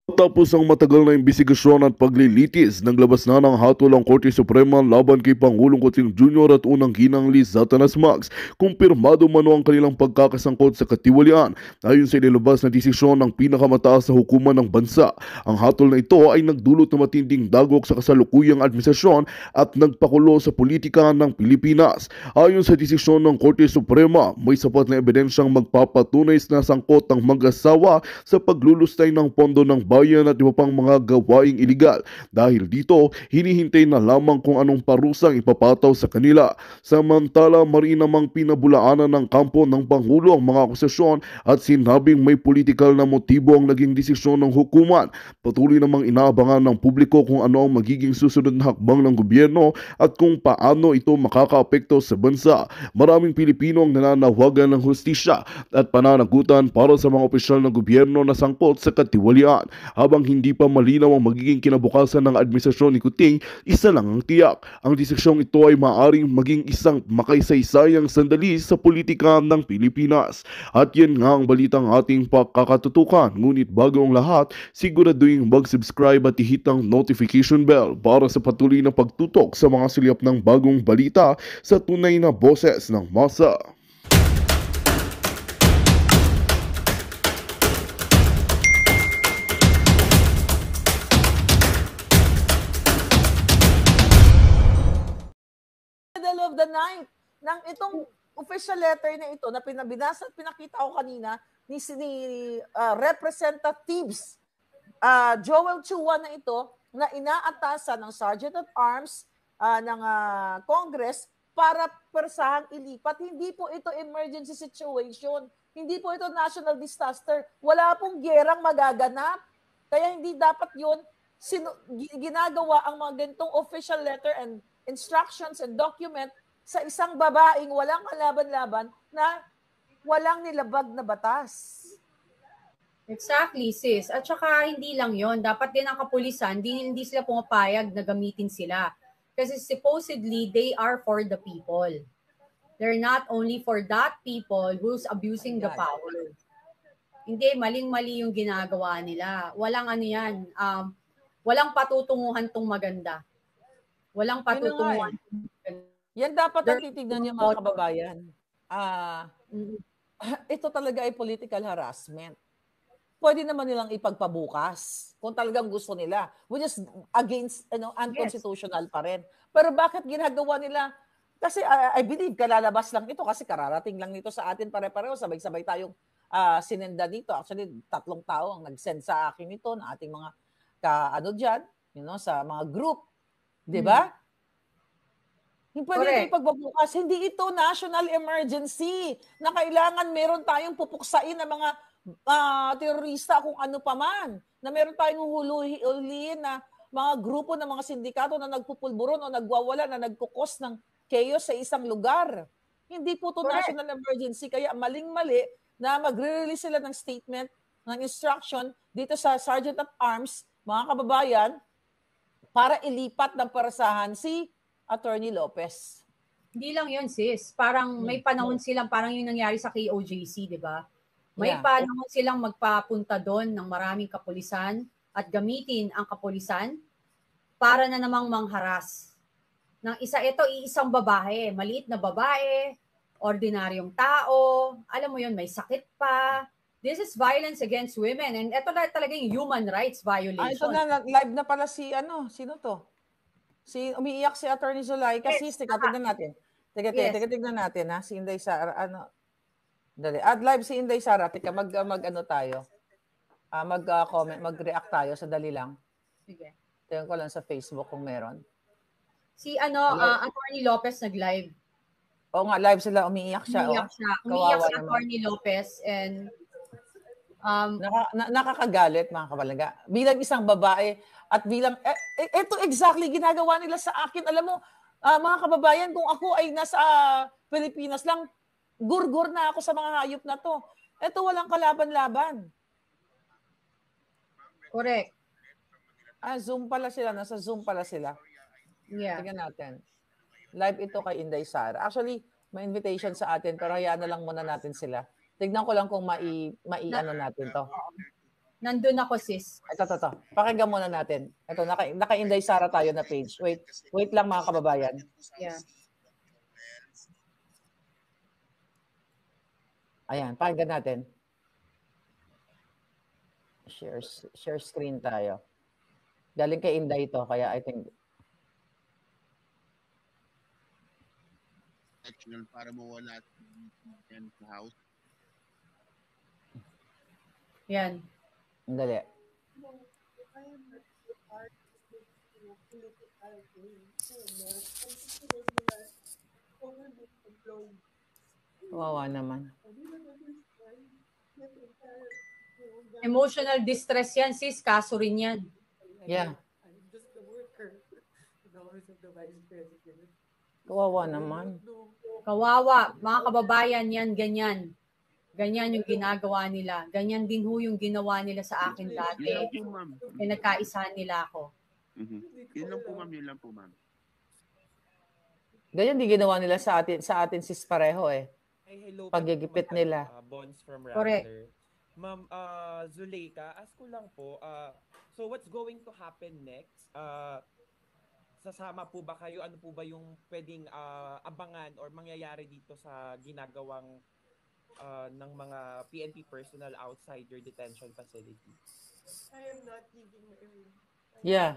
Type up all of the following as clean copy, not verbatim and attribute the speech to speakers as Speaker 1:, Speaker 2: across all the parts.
Speaker 1: Tapos ang matagal na imbestigasyon at paglilitis, naglabas na ng hatol ang Korte Suprema laban kay Pangulong Kuting Jr. at unang ginang Liz Satanas Max. Kumpirmado mano ang kanilang pagkakasangkot sa katiwalian ayon sa inilabas na desisyon ng pinakamataas na hukuman ng bansa. Ang hatol na ito ay nagdulot ng matinding dagok sa kasalukuyang administrasyon at nagpakulo sa politika ng Pilipinas. Ayon sa desisyon ng Korte Suprema, may sapat na ebidensyang magpapatunay na sangkot ang mag-asawa sa paglulustay ng pondo ng bayan at iba pang mga gawaing iligal. Dahil dito, hinihintay na lamang kung anong parusang ipapataw sa kanila. Samantala, mari namang pinabulaanan ng kampo ng Pangulo ang mga akusasyon at sinabing may politikal na motibo ang naging desisyon ng hukuman. Patuloy namang inaabangan ng publiko kung ano ang magiging susunod na hakbang ng gobyerno at kung paano ito makakaapekto sa bansa. Maraming Pilipino ang nananawagan ng hustisya at pananagutan para sa mga opisyal ng gobyerno na sangkot sa katiwalian. Habang hindi pa malinaw ang magiging kinabukasan ng administrasyon ni Kuting, isa lang ang tiyak. Ang desisyong ito ay maaaring maging isang makasaysayang sandali sa politika ng Pilipinas. At yan nga ang balitang ating pakakatutukan. Ngunit bago ang lahat, siguraduhin mag-subscribe at ihit ang notification bell para sa patuloy na pagtutok sa mga silyap ng bagong balita sa tunay na boses ng masa.
Speaker 2: Middle of the night ng itong official letter na ito na pinabinasa at pinakita ko kanina ni Representatives Joel Chua na ito na inaatasan ng Sergeant at Arms ng Congress para persahang ilipat. Hindi po ito emergency situation. Hindi po ito national disaster. Wala pong gerang magaganap. Kaya hindi dapat yun ginagawa ang mga ganitong official letter and instructions and document sa isang babaeng walang kalaban-laban na walang nilabag na batas.
Speaker 3: Exactly, sis. At saka hindi lang yon, dapat din ang kapulisan, hindi sila pumapayag na gamitin sila. Kasi supposedly, they are for the people. They're not only for that people who's abusing the power. Hindi, maling-mali yung ginagawa nila. Walang ano yan, walang patutunguhan tong maganda. Walang patutunguhan.
Speaker 2: Yan dapat ang titignan niyo mga kababayan. Ito talaga ay political harassment. Pwede naman nilang ipagpabukas kung talagang gusto nila, which is against, unconstitutional pa rin. Pero bakit ginagawa nila? Kasi I believe kalalabas lang ito kasi kararating lang nito sa atin pare-pareho. Sabay-sabay tayong sinenda dito. Actually, 3 tao ang nag-send sa akin ito na ating mga dyan, sa mga group. Di ba? Pwede ito ipagbabukas. Hindi ito national emergency na kailangan meron tayong pupuksain ng mga terorista kung ano pa man. Na meron tayong hulihin na mga grupo ng mga sindikato na nagpupulburon o nagwawala na nagkukos ng chaos sa isang lugar. Hindi po ito national emergency. Kaya maling-mali na magre-release sila ng statement, ng instruction dito sa Sergeant at Arms, mga kababayan, para ilipat ng parasahan si Attorney Lopez.
Speaker 3: Hindi lang yun, sis. Parang may panahon silang, parang yung nangyari sa KOJC, di ba? May panahon silang magpapunta doon ng maraming kapulisan at gamitin ang kapulisan para na namang mangharas. Iisang babae, maliit na babae, ordinaryong tao, alam mo yun, may sakit pa. This is violence against women and ito na talaga yung human rights violation.
Speaker 2: Ito na, live na pala sino to? Umiiyak si Attorney Zulay kasi tignan natin. Tignan natin ha, si Inday Sara, dali. Add live si Inday Sara, tayo. Mag-comment, mag-react tayo, sadali lang.
Speaker 3: Sige.
Speaker 2: Tingnan ko lang sa Facebook kung meron.
Speaker 3: Si Attorney Lopez nag-live.
Speaker 2: Oo nga, live sila, umiiyak siya.
Speaker 3: Umiiyak si Attorney Lopez and
Speaker 2: nakakagalit mga kabalaga. Bilang isang babae at bilang, ito exactly ginagawa nila sa akin. Alam mo, mga kababayan, kung ako ay nasa Pilipinas lang, gurgur na ako sa mga hayop na to. Ito walang kalaban-laban.
Speaker 3: Correct.
Speaker 2: Zoom pala sila. Nasa Zoom pala sila.
Speaker 3: Yeah.
Speaker 2: Tingnan natin. Live ito kay Inday Sara. Actually, may invitation sa atin pero hayaan na lang muna natin sila. Tignan ko lang kung mai-ano natin to.
Speaker 3: Nandun ako, sis.
Speaker 2: Ito. Pakinggan muna natin. Ito, naka-Inday Sara tayo na page. Wait lang mga kababayan.
Speaker 3: Yeah.
Speaker 2: Ayan, pakinggan natin. Share screen tayo. Galing kay Inday ito, kaya I think
Speaker 4: para mawala yan sa house.
Speaker 3: Yan.
Speaker 2: dali. Kawawa naman.
Speaker 3: Emotional distress yan, sis. Kaso rin yan.
Speaker 2: Yeah. Kawawa naman.
Speaker 3: Kawawa. Mga kababayan, yan, ganyan. Ganyan yung ginagawa nila. Ganyan din ho yung ginawa nila sa akin dati. Pinagkaisahan nila ako.
Speaker 4: Yun lang po, ma'am.
Speaker 2: Ganyan din ginawa nila sa atin sis pareho eh.
Speaker 5: Hey, hello.
Speaker 2: Paggigipit nila.
Speaker 5: Bonds from
Speaker 3: Correct.
Speaker 5: Rappler. Ma'am, Zuleika, ask ko lang po, so what's going to happen next? Sasama po ba kayo? Ano po ba yung pwedeng abangan or mangyayari dito sa ginagawang ng mga PNP personnel outside your detention facility?
Speaker 6: I am not leaving my room.
Speaker 2: Yeah.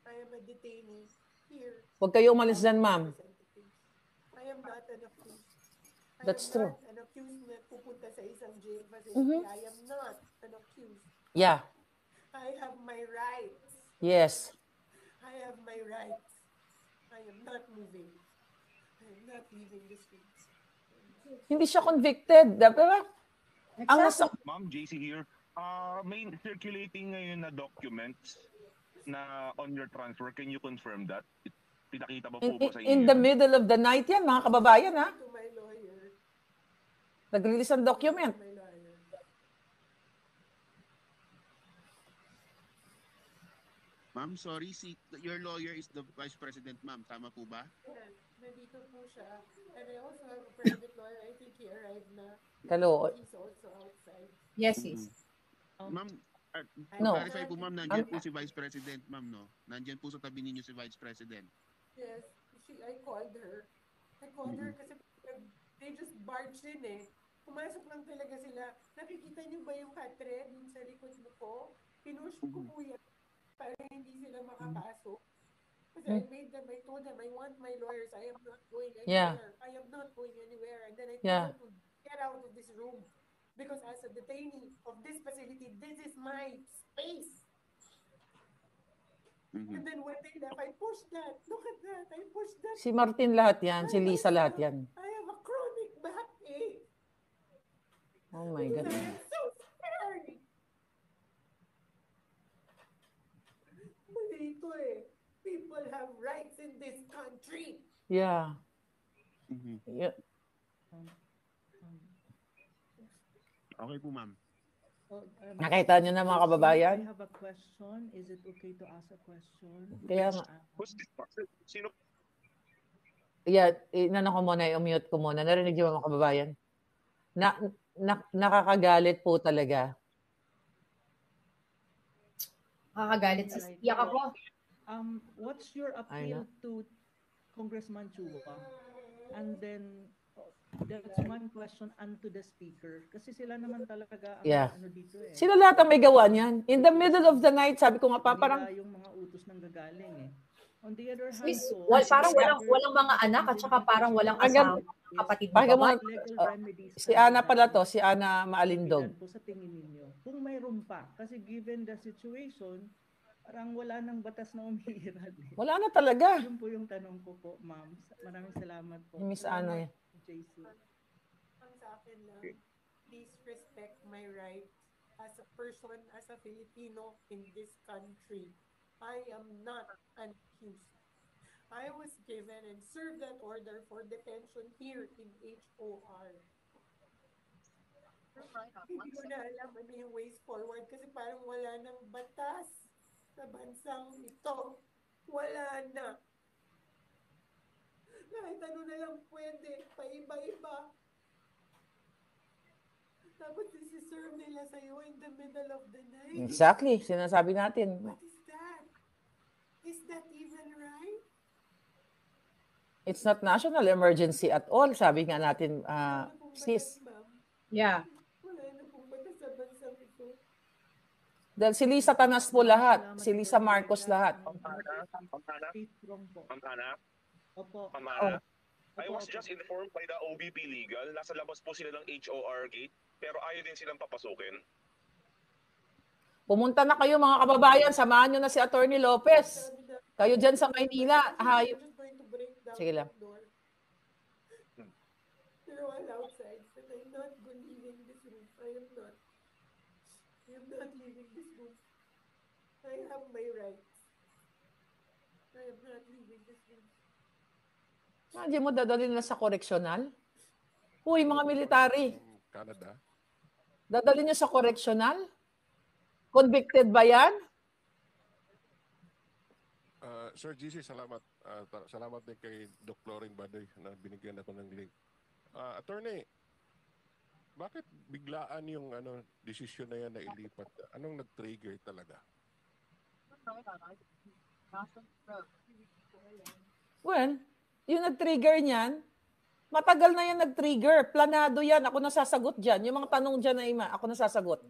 Speaker 6: I am a detainee here.
Speaker 2: Huwag kayo umalis dyan, ma'am.
Speaker 6: I am not an accused.
Speaker 2: That's
Speaker 6: I am
Speaker 2: true.
Speaker 6: not an accused na pupunta sa isang jail facility. I am not an accused.
Speaker 2: Yeah.
Speaker 6: I have my rights.
Speaker 2: Yes.
Speaker 6: I have my rights. I am not moving. I am not leaving the streets.
Speaker 2: Hindi siya convicted. Diba? Ang
Speaker 7: Ma'am, JC here. May circulating ngayon na documents na on your transfer. Can you confirm that? Pinakita ba po ba sa inyo?
Speaker 2: In the middle of the night yan, mga kababayan, ha?
Speaker 6: To my lawyer.
Speaker 2: Nag-release ang document.
Speaker 6: My lawyer.
Speaker 4: Ma'am, sorry, your lawyer is the Vice President, ma'am. Tama po ba?
Speaker 6: Yan. Nandito po siya. And I also have a private lawyer. I think he arrived na.
Speaker 2: Kalo.
Speaker 6: He's also outside.
Speaker 3: Yes, sis.
Speaker 4: Ma'am,
Speaker 2: No.
Speaker 4: clarify po, ma'am, nandiyan po si Vice President, ma'am, no? Nandiyan po sa tabi ninyo si Vice President.
Speaker 6: Yes, I called her. I called her kasi they just barged in eh. Pumasok lang talaga sila. Nakikita niyo ba yung katre dun sa likod mo ko? Pinush ko po yan para hindi sila makapasok. Kasi I told them, I want my lawyers. I am not going anywhere.
Speaker 2: Yeah.
Speaker 6: I am not going anywhere. And then I told
Speaker 2: Yeah.
Speaker 6: them to get out of this room. Because as a detainee of this facility, this is my space. And then when they left, I pushed that. Look at that. I pushed that.
Speaker 2: Si Martin lahat yan. Si Lisa lahat yan.
Speaker 6: I have a chronic backache.
Speaker 2: Oh my God.
Speaker 6: I'm so scared. Dito eh. People have rights in this country.
Speaker 2: Yeah. Yeah.
Speaker 4: Okay po, ma'am.
Speaker 2: Nakita niyo na mga kababayan?
Speaker 8: I have a question. Is it okay to ask a question?
Speaker 2: Kaya nga.
Speaker 7: Who's this person? Sino?
Speaker 2: Yeah, inano ko muna, i-mute ko muna. Narinig niyo mga kababayan? Nakakagalit po talaga.
Speaker 3: Nakakagalit, sis. Iyak ako.
Speaker 8: What's your appeal to Congressman Chua? And then, that's one question unto the speaker. Kasi sila naman talaga ang ano dito eh.
Speaker 2: Sila lahat ang may gawa niyan. In the middle of the night, sabi ko nga pa, parang
Speaker 8: Nila yung mga utos nang gagaling eh. On the other hand
Speaker 3: Sis,
Speaker 8: po,
Speaker 3: parang walang mga anak at saka parang walang asawa. Kapatid mo
Speaker 2: Pakinggan mo,
Speaker 3: ba?
Speaker 8: legal remedies
Speaker 2: si Ana pala to, si Ana Maalindog.
Speaker 8: po sa tingin ninyo. Kung mayroon pa, kasi given the situation, parang wala nang batas na umiiral.
Speaker 2: Wala na talaga.
Speaker 8: Yun po yung tanong ko po, ma'am. Maraming salamat po.
Speaker 2: Miss Ana.
Speaker 8: JC.
Speaker 6: Ang sa akin lang, please respect my right as a person, as a Filipino in this country. I am not an accused. I was given and served that order for detention here in HOR. Hindi ko na alam ano yung ways forward kasi parang wala nang batas sa bansang ito. Wala na. Kahit ano na lang pwede, paiba-iba. Tapos isi-serve nila sa'yo in the middle of the night.
Speaker 2: Exactly. Sinasabi natin.
Speaker 6: What is that? Is that even right?
Speaker 2: It's not national emergency at all. Sabi nga natin, sis.
Speaker 3: Yeah.
Speaker 6: Wala na pong batas sa bansang ito.
Speaker 2: Dahil si Lisa Tanas po lahat. Si Lisa Marcos lahat.
Speaker 8: Stay strong po.
Speaker 9: Ma'am Ana?
Speaker 8: Opo.
Speaker 9: Ma'am Ana? I was just informed by the OBP Legal, nasa labas po sila ng HOR gate, pero ayaw din silang papasukin.
Speaker 2: Pumunta na kayo mga kababayan, samahan nyo na si Attorney Lopez. Kayo dyan sa Maynila. Sige lang.
Speaker 6: They're all outside, but I'm not leaving this room. I am not leaving this room. I have my rights. I am not leaving this room.
Speaker 2: Hindi mo dadalhin na sa koreksyonal? Uy, mga military.
Speaker 10: Canada.
Speaker 2: Dadalhin nyo sa koreksyonal? Convicted ba yan?
Speaker 10: Sir GC, salamat. Salamat din kay Doc Loring Badoy na binigyan ako ng link. Attorney, bakit biglaan yung desisyon na yan na ilipat? Anong nag-trigger talaga?
Speaker 2: Well, yung nag-trigger niyan, matagal na yan nag-trigger. Planado yan. Ako nasasagot dyan. Yung mga tanong dyan na ima, ako nasasagot.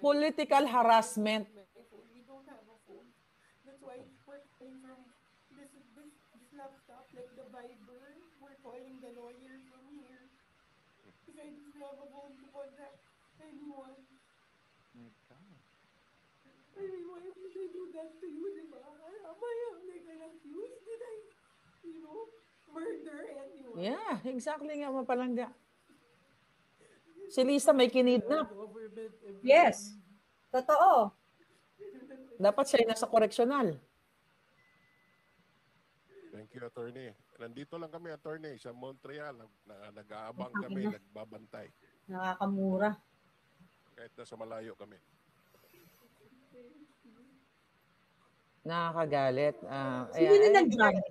Speaker 2: Political harassment.
Speaker 6: We don't have a phone. That's why we're calling from this laptop, like the Viber. We're calling the lawyer from here. Because I don't have a phone to contact anyone. I mean, why would they do that to you, di ba? Am I like an accused? Did I, murder anyone?
Speaker 2: Yeah, exactly nga mapalanda. Si Lisa may kinidnap.
Speaker 3: Yes. Totoo.
Speaker 2: Dapat siya ay nasa koreksyonal.
Speaker 10: Thank you, Attorney. Nandito lang kami, Attorney, sa Montreal. Nag-aabang kami, nagbabantay.
Speaker 3: Nakakamura.
Speaker 10: Kahit nasa malayo kami.
Speaker 2: Nakakagalit.
Speaker 3: Sino na nag-drive?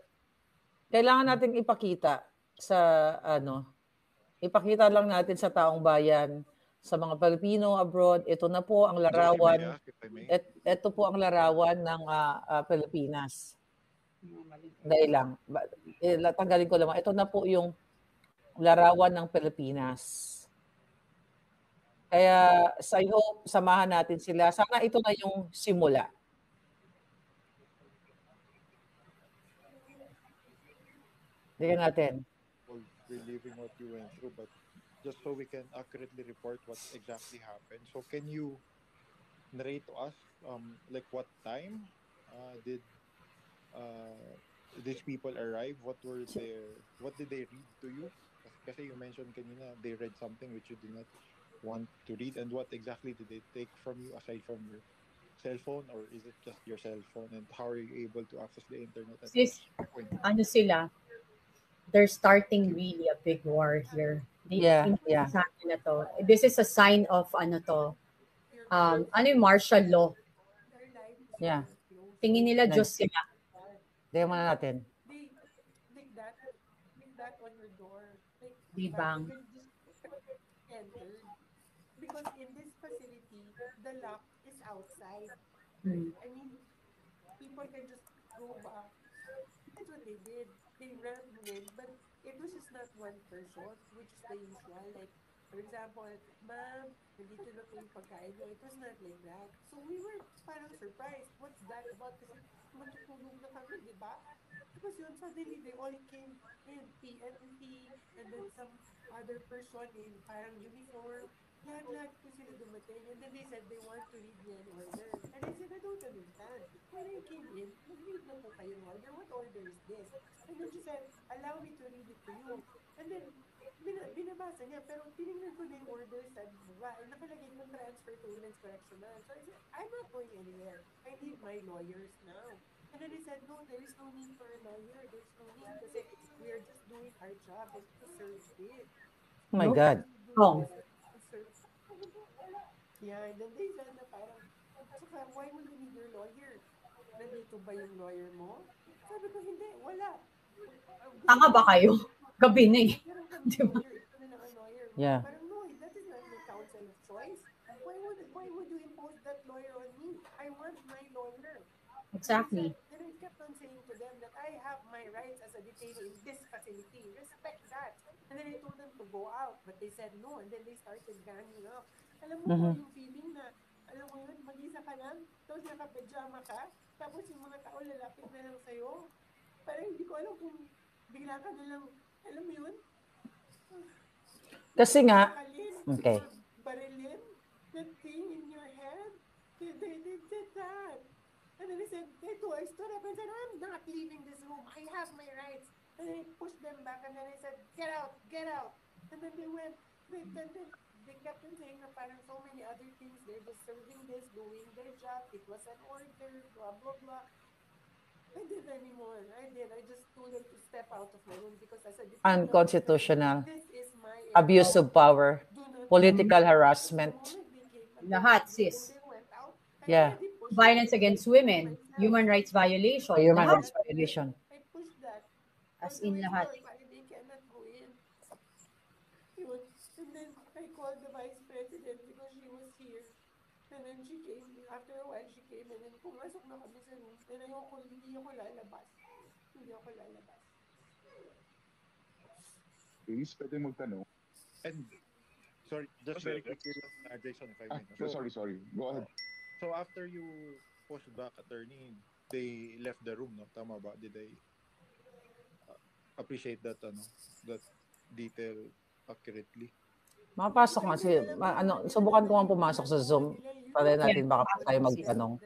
Speaker 2: Kailangan natin ipakita sa ipakita lang natin sa taong bayan, sa mga Pilipino abroad, ito na po ang larawan. Ito po ang larawan ng Pilipinas. Dahil lang. Tanggalin ko lang. Ito na po yung larawan ng Pilipinas. Kaya sa hope, samahan natin sila. Sana ito na yung simula. Tingnan natin.
Speaker 11: Reliving what you went through, but just so we can accurately report what exactly happened. So can you narrate to us, like what time did these people arrive? What did they read to you? Kasi you mentioned kanina they read something which you did not want to read, and what exactly did they take from you aside from your cell phone, or is it just your cell phone, and how are you able to access the internet?
Speaker 3: Sis, sila? They're starting really a big war here.
Speaker 2: Yeah.
Speaker 3: Na to. This is a sign of yung martial law.
Speaker 2: Yeah.
Speaker 3: Tingin nila Diyos sila.
Speaker 2: Tingnan muna natin.
Speaker 6: They make that on your door.
Speaker 3: Di bang?
Speaker 6: Entered. Because in this facility, the lock is outside. I mean, people can just go back. That's what they did. They ran in, but it was just not one person, which is the usual. Like, for example, ma'am, nandito na po yung pagkain nyo. It was not like that. So we were parang surprised. What's that about? Kasi matutulog na kami, di ba? Tapos yun, suddenly they all came in, PNP, and then some other person in parang uniform. Lahat po sila dumating. And then they said they want to read me an order. And I said, I don't understand. When I came in, nag-read na po kayo ng order. What order is this? And then she said, allow me to read it to you. And then, binabasa niya. Pero tinignan ko na yung order sa baba. And nakalagay ng transfer to Women's Correctional. So I said, I'm not going anywhere. I need my lawyers now. And then they said, no, there is no need for a lawyer. There's no need kasi we are just doing our job and to serve it.
Speaker 2: Oh my God.
Speaker 6: Yeah, and then they said na parang, saka, why would you need your lawyer? Nandito ba yung lawyer mo? Sabi ko, hindi, wala.
Speaker 3: Tanga ba kayo? Gabi na eh.
Speaker 2: Yeah.
Speaker 6: Parang no, that is not my counsel of choice. Why would you impose that lawyer on me? I want my lawyer.
Speaker 3: Exactly.
Speaker 6: And I kept on saying to them that I have my rights as a detainee in this facility. Respect that. And then I told them to go out, but they said no. And then they started ganging up. Alam mo po yung feeling na, alam mo yun, mag-isa ka lang, tapos naka-pajama ka, tapos yung mga tao lalapit na lang sa'yo. Parang hindi ko alam kung bigla ka na lang, alam mo yun?
Speaker 2: Kasi nga, okay.
Speaker 6: Barilin, that thing in your head, they did that. And then I stood up and said, I'm not leaving this room. I have my rights. And then I pushed them back and then I said, get out, get out. And then they went, they kept on saying na parang so many other things. They're just serving this, doing their job. It was an order, blah, blah, blah. I didn't anymore. I just told them to step out of my room because as a
Speaker 2: Unconstitutional.
Speaker 6: this is my
Speaker 2: Abuse of power. Political harassment.
Speaker 3: Lahat, sis.
Speaker 2: Yeah.
Speaker 3: Violence against women, human rights violation.
Speaker 2: Human
Speaker 3: lahat.
Speaker 2: rights violation.
Speaker 6: I pushed that.
Speaker 3: As in lahat.
Speaker 6: They cannot go in. And then I called the vice president because she was here. And then she came, after a while she came and then pumasok na kami sa room. And hindi ako lalabas.
Speaker 12: Please, pwede magtanong.
Speaker 11: And sorry, just very quickly, Jason, if I may.
Speaker 12: Sorry. Go ahead.
Speaker 11: So after you pushed back, attorney, they left the room, no? Tama ba? Did they appreciate that detail accurately?
Speaker 2: Mapasok nga subukan ko nga pumasok sa Zoom para natin baka tayo magtanong.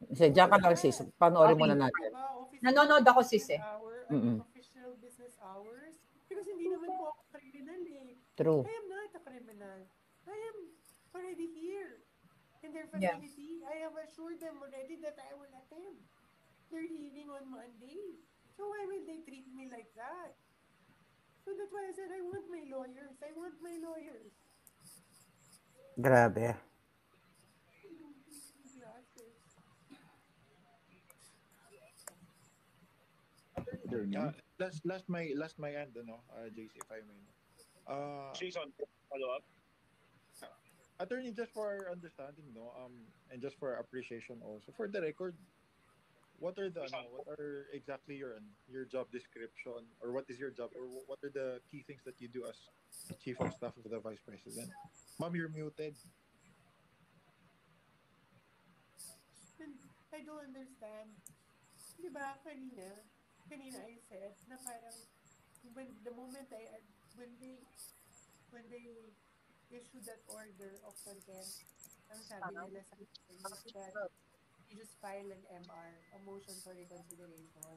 Speaker 2: Kasi diyan ka lang sis, panoorin muna natin.
Speaker 3: Nanonood ako sis eh.
Speaker 6: Official business hours. Because hindi naman po ako criminal eh.
Speaker 2: True.
Speaker 6: I am not a criminal. I am already here in their facility. I have assured them already that I will attend their hearing on Monday. So why will they treat me like that? So that's why I said, I want my lawyers.
Speaker 2: Grabe.
Speaker 11: Last my end, JC, if I may.
Speaker 9: Jason, follow up.
Speaker 11: Attorney, just for understanding, and just for appreciation also, for the record, what are exactly your job description, or what is your job, or what are the key things that you do as Chief of Staff of the Vice President? Ma'am, you're muted.
Speaker 6: I don't understand. Di ba, kanina I said na parang when they issue that order of contempt, ang sabi nila sa that you just file an MR, a motion for reconsideration.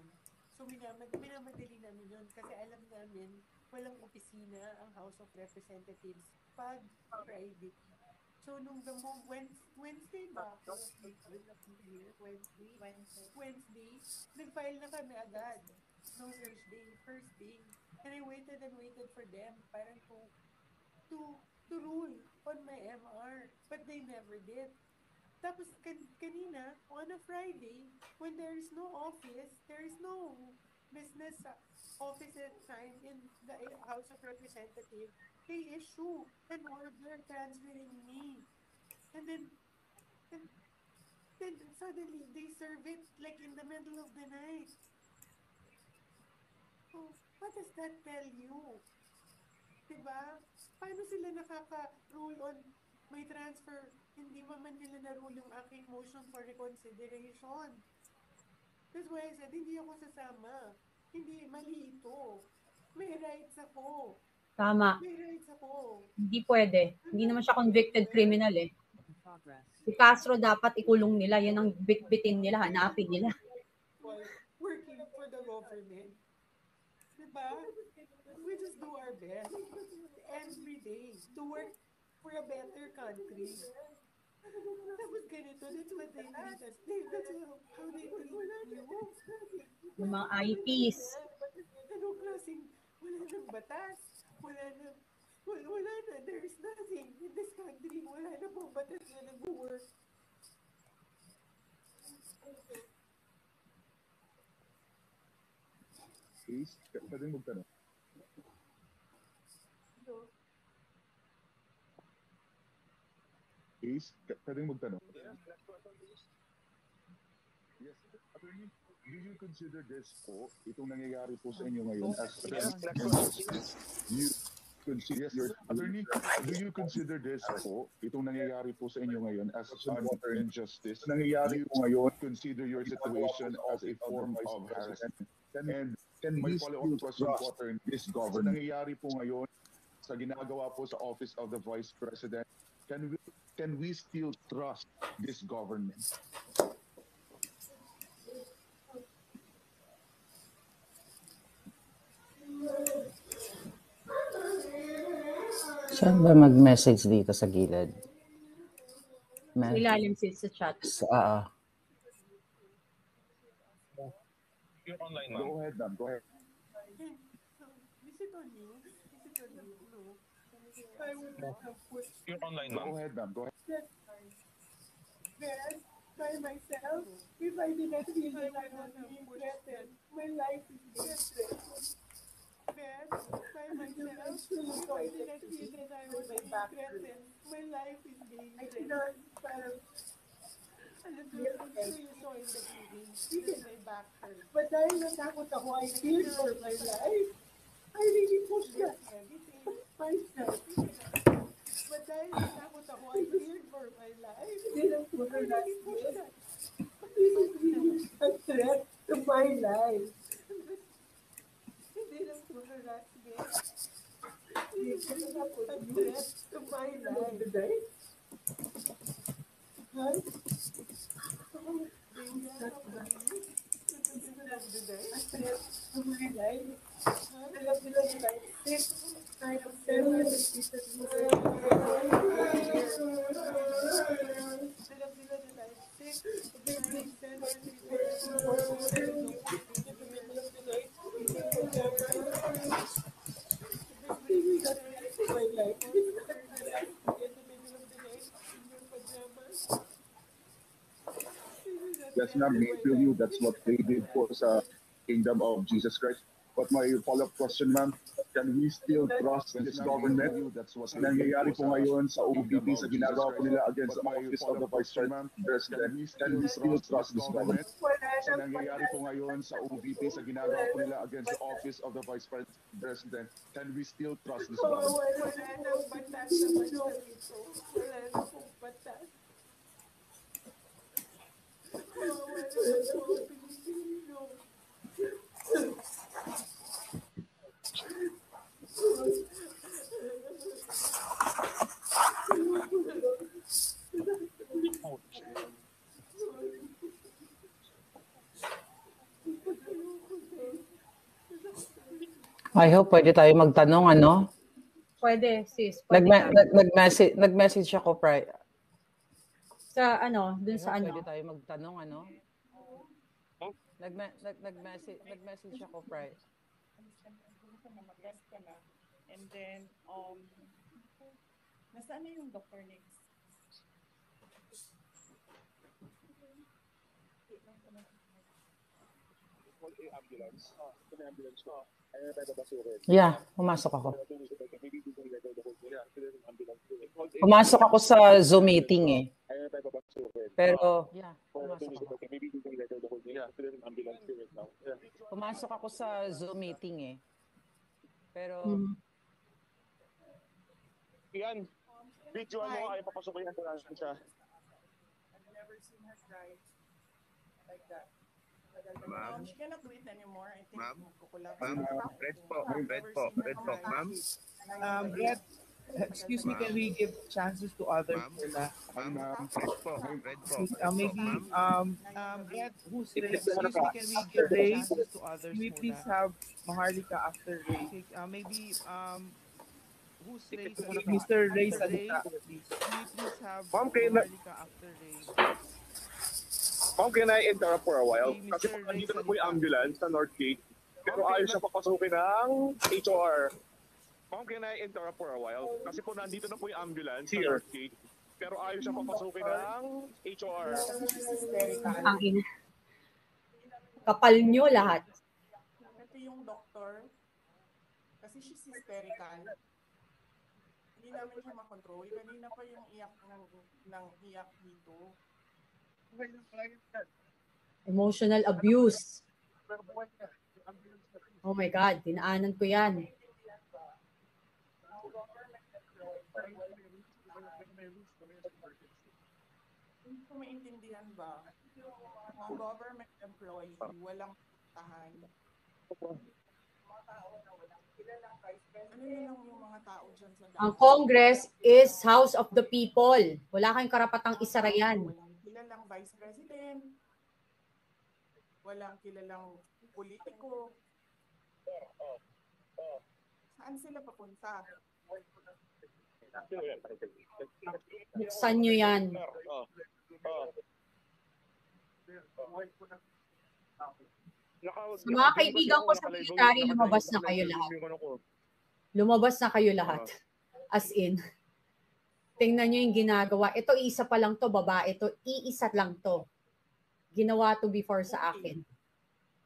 Speaker 6: So minamadali namin yun kasi alam namin walang opisina ang House of Representatives pag Friday. So nung Wednesday ba? Wednesday, nag-file na kami agad. No first day. And I waited for them parang to rule on my MR. But they never did. Tapos kanina, on a Friday, when there is no office, there is no business office assigned in the House of Representatives, they issue an order transferring me. And then suddenly, they serve it like in the middle of the night. Oh, what does that tell you? Diba? Paano sila nakaka-rule on may transfer? Hindi man nila na-rule yung aking motion for reconsideration. That's why I said, hindi ako sasama. Hindi, mali ito. May rights ako.
Speaker 3: Tama.
Speaker 6: May rights ako.
Speaker 3: Hindi pwede. Hindi naman siya convicted criminal eh. Si Castro dapat ikulong nila. Yan ang bitbitin nila, hanapin nila.
Speaker 6: Working for the government. Diba? We just do our best every day to work for a better country. Tapos ganito, that's what they treat us. That's how they treat you.
Speaker 3: Yung mga IPs.
Speaker 6: Anong klaseng, wala nang batas. Wala na, there is nothing in this country. Wala na pong batas na nag-work.
Speaker 12: Please, pwedeng magtanong. Please, pwedeng magtanong. Yes, attorney, do you consider this po, itong nangyayari po sa inyo ngayon as attorney, do you consider this po, itong nangyayari po sa inyo ngayon as an injustice? Nangyayari po ngayon, consider your situation as a form of harassment. And may follow-up question po, attorney, this government. Nangyayari po ngayon sa ginagawa po sa Office of the Vice President, can we still trust this government?
Speaker 2: Saan ba mag-message dito sa gilid?
Speaker 3: Ilalim sa chat.
Speaker 9: You're online, ma'am.
Speaker 12: Go ahead, ma'am. Go ahead.
Speaker 6: Is it on you? Is it on you? No. I would have put...
Speaker 9: You're online, ma'am.
Speaker 12: Go ahead, ma'am. Go ahead.
Speaker 6: Then, by myself, if I did not feel that I was being threatened, my life is being threatened. Then, by myself, if I did not feel that I was being threatened, my life is being threatened. And the truth you saw in the video, my back hurt. But dahil natakot ako, I feared for my life. I really pushed that myself. But dahil natakot ako, I feared for my life. I really pushed that. This is really a threat to my life. Hindi lang po harassment. This is a threat to my life. Huh?
Speaker 12: Yes, ma'am, may feel you. That's what they did for sa Kingdom of Jesus Christ. But my follow-up question, ma'am, can we still trust this government? Sa nangyayari po ngayon sa OVP sa ginagawa po nila against the Office of the Vice President, can we still trust this government? Sa nangyayari po ngayon sa OVP sa ginagawa po nila against the Office of the Vice President, can we still trust this government?
Speaker 6: Wala nang batas naman sa ito. Wala nang batas.
Speaker 2: I hope pwede tayo magtanong, ano?
Speaker 3: Pwede, sis.
Speaker 2: Nag-message ako,
Speaker 3: sa ano, dun sa ano.
Speaker 2: Pwede tayo magtanong, ano? Nag-message ako,
Speaker 13: And then, nasaan na yung Dr. Nix?
Speaker 2: Yeah, pumasok ako. Pumasok ako sa Zoom meeting eh. Pero, yeah, pumasok ako sa Zoom meeting eh. Pero,
Speaker 9: Yan. Videoan mo kayo, papasukin natin siya.
Speaker 13: I've never seen her cry like that.
Speaker 4: Ma'am?
Speaker 13: She cannot do it anymore. I think
Speaker 4: Ma'am?
Speaker 13: kukulap.
Speaker 4: Red po, ma'am.
Speaker 14: Red, excuse me, can we give chances to others?
Speaker 4: Ma'am, red po.
Speaker 14: Maybe, Red, who's Ray? Excuse me, can we give chances to others? Can we please have Maharlika after Ray? Maybe, who's Ray? Mr. Ray Salita, please. Can we please have Maharlika after Ray?
Speaker 9: Ma'am, can I interrupt for a while? Kasi po nandito na po yung ambulance sa North Gate, pero ayaw siya papasukin ng HOR. Ma'am, can I interrupt for a while? Kasi po nandito na po yung ambulance sa North Gate, pero ayaw siya papasukin ng HOR.
Speaker 3: Ang ina. Kapal nyo lahat.
Speaker 13: Ito yung doktor, kasi she's hysterical. Hindi namin siya makontrol. Kanina pa yung iyak ng iyak dito.
Speaker 3: Emotional abuse. Oh my God, dinaanan ko yan.
Speaker 13: Hindi ko maintindihan ba? Mga government employee, walang tahan. Ano yun lang yung mga tao dyan sa
Speaker 3: Ang Congress is House of the People. Wala kang karapatang isara yan.
Speaker 13: Walang kilalang vice president. Walang kilalang politiko. Saan sila papunta?
Speaker 3: Buksan nyo yan. Sa mga kaibigan ko sa military, lumabas na kayo lahat. Lumabas na kayo lahat. As in, tingnan nyo yung ginagawa. Ito, isa pa lang to, babae. Ito, iisa lang to. Ginawa to before sa akin.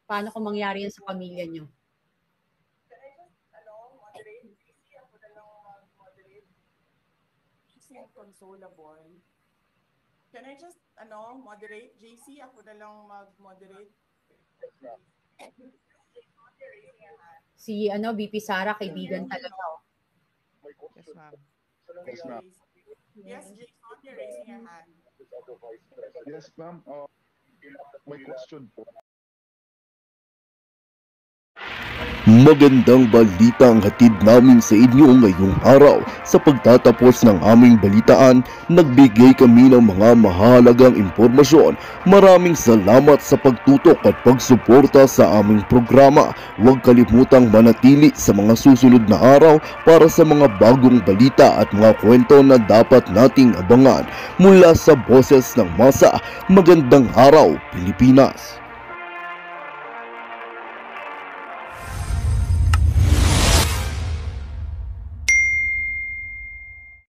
Speaker 3: Paano kung mangyari yan sa pamilya nyo?
Speaker 13: She's inconsolable. Can I just, moderate? JC, ako na lang mag-moderate.
Speaker 3: Si, VP Sara, kaibigan talaga.
Speaker 14: Yes, ma'am.
Speaker 12: Yes, ma'am.
Speaker 13: Yes, Jason, you're raising your hand.
Speaker 12: Yes, ma'am. May question po.
Speaker 1: Magandang balita ang hatid namin sa inyo ngayong araw. Sa pagtatapos ng aming balitaan, nagbigay kami ng mga mahalagang impormasyon. Maraming salamat sa pagtutok at pagsuporta sa aming programa. Huwag kalimutang manatili sa mga susunod na araw para sa mga bagong balita at mga kwento na dapat nating abangan. Mula sa Boses ng Masa, magandang araw, Pilipinas!